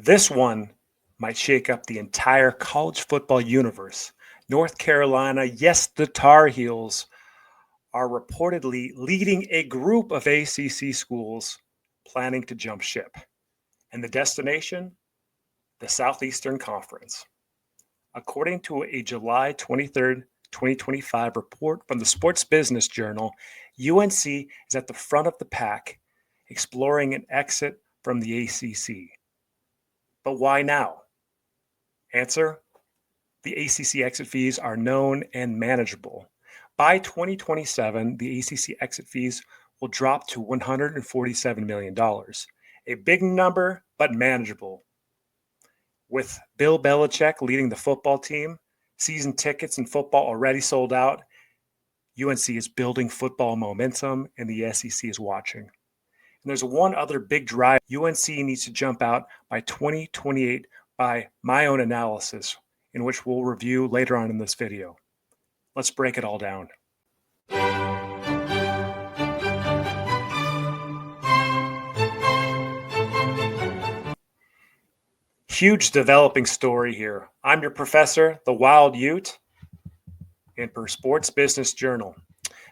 This one might shake up the entire college football universe. North Carolina, yes, the Tar Heels are reportedly leading a group of ACC schools planning to jump ship. And the destination? The Southeastern Conference. According to a July 23rd, 2025 report from the Sports Business Journal, UNC is at the front of the pack, exploring an exit from the ACC. But why now? Answer: the ACC exit fees are known and manageable. By 2027, the ACC exit fees will drop to $147 million. A big number, but manageable. With Bill Belichick leading the football team, season tickets in football already sold out, UNC is building football momentum and the SEC is watching. And there's one other big drive. UNC needs to jump out by 2028 by my own analysis, in which we'll review later on in this video. Let's break it all down. Huge developing story here. I'm your professor, the WildUte, and per Sports Business Journal.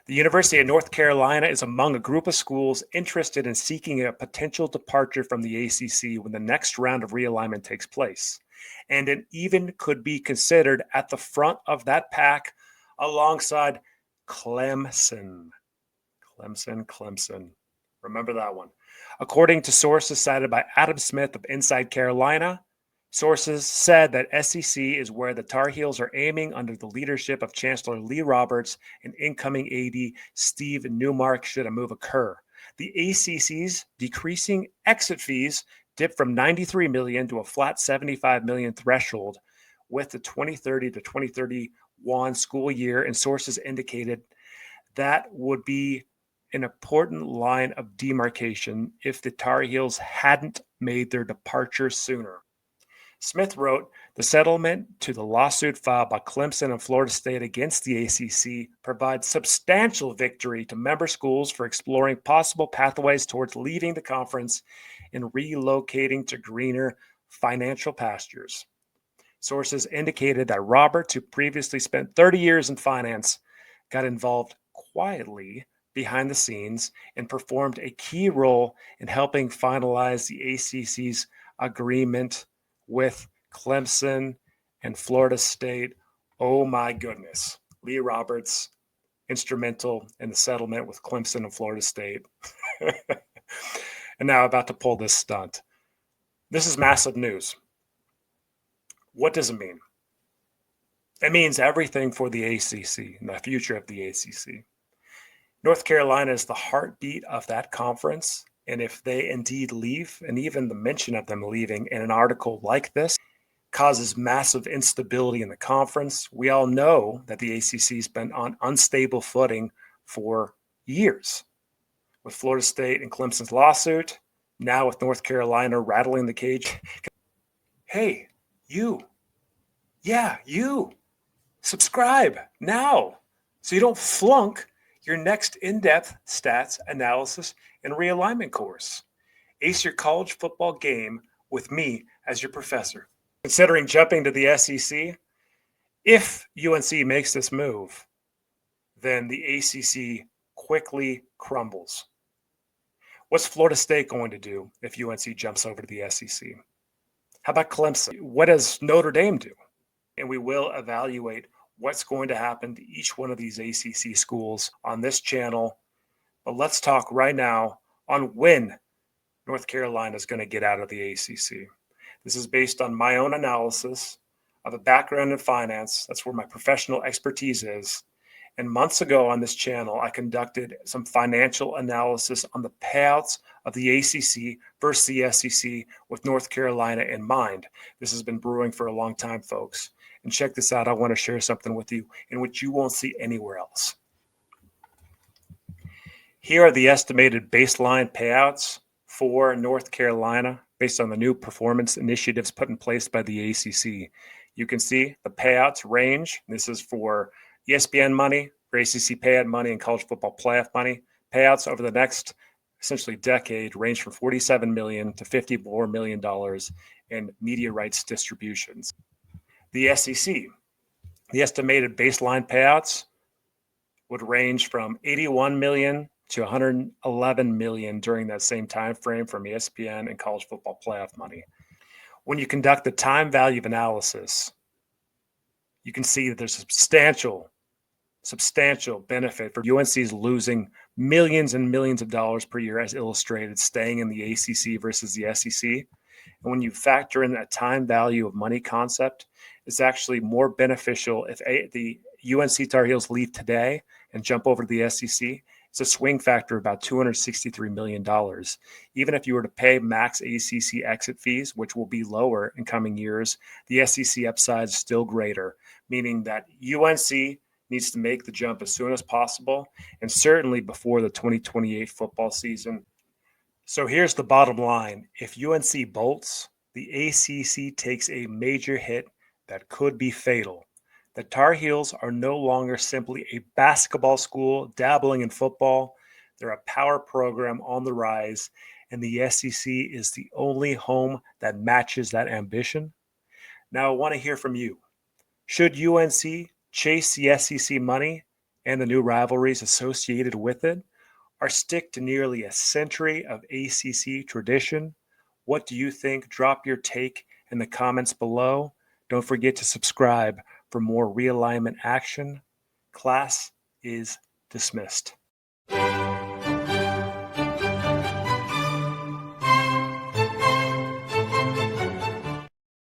The University of North Carolina is among a group of schools interested in seeking a potential departure from the ACC when the next round of realignment takes place. And it even could be considered at the front of that pack alongside Clemson. Clemson. Remember that one. According to sources cited by Adam Smith of Inside Carolina, sources said that SEC is where the Tar Heels are aiming under the leadership of Chancellor Lee Roberts and incoming AD Steve Newmark should a move occur. The ACC's decreasing exit fees dipped from $93 million to a flat $75 million threshold with the 2030 to 2031 school year, and sources indicated that would be an important line of demarcation if the Tar Heels hadn't made their departure sooner. Smith wrote, the settlement to the lawsuit filed by Clemson and Florida State against the ACC provides substantial victory to member schools for exploring possible pathways towards leaving the conference and relocating to greener financial pastures. Sources indicated that Roberts, who previously spent 30 years in finance, got involved quietly behind the scenes and performed a key role in helping finalize the ACC's agreement with Clemson and Florida State. Oh my goodness. Lee Roberts, instrumental in the settlement with Clemson and Florida State. And now about to pull this stunt. This is massive news. What does it mean? It means everything for the ACC and the future of the ACC. North Carolina is the heartbeat of that conference. And if they indeed leave, and even the mention of them leaving in an article like this causes massive instability in the conference. We all know that the ACC has been on unstable footing for years. With Florida State and Clemson's lawsuit, now with North Carolina rattling the cage. Hey, you. Yeah, you. Subscribe now so you don't flunk your next in-depth stats analysis and realignment course. Ace your college football game with me as your professor. Considering jumping to the SEC, if UNC makes this move, then the ACC quickly crumbles. What's Florida State going to do if UNC jumps over to the SEC? How about Clemson? What does Notre Dame do? And we will evaluate what's going to happen to each one of these ACC schools on this channel. But let's talk right now on when North Carolina is going to get out of the ACC. This is based on my own analysis of a background in finance. That's where my professional expertise is. And months ago on this channel, I conducted some financial analysis on the payouts of the ACC versus the SEC with North Carolina in mind. This has been brewing for a long time, folks. And check this out. I want to share something with you in which you won't see anywhere else. Here are the estimated baseline payouts for North Carolina based on the new performance initiatives put in place by the ACC. You can see the payouts range. This is for ESPN money, for ACC payout money, and college football playoff money. Payouts over the next essentially decade range from $47 million to $54 million and media rights distributions. The SEC, the estimated baseline payouts would range from $81 million to $111 million during that same time frame from ESPN and college football playoff money. When you conduct the time value of analysis, you can see that there's substantial benefit for UNC's losing millions and millions of dollars per year, as illustrated, staying in the ACC versus the SEC. And when you factor in that time value of money concept, it's actually more beneficial if the UNC Tar Heels leave today and jump over to the SEC. It's a swing factor of about $263 million. Even if you were to pay max ACC exit fees, which will be lower in coming years, the SEC upside is still greater, meaning that UNC needs to make the jump as soon as possible, and certainly before the 2028 football season. So here's the bottom line. If UNC bolts, the ACC takes a major hit that could be fatal. The Tar Heels are no longer simply a basketball school dabbling in football. They're a power program on the rise, and the SEC is the only home that matches that ambition. Now, I want to hear from you. Should UNC chase the SEC money and the new rivalries associated with it, or stick to nearly a century of ACC tradition? What do you think? Drop your take in the comments below. Don't forget to subscribe for more realignment action. Class is dismissed.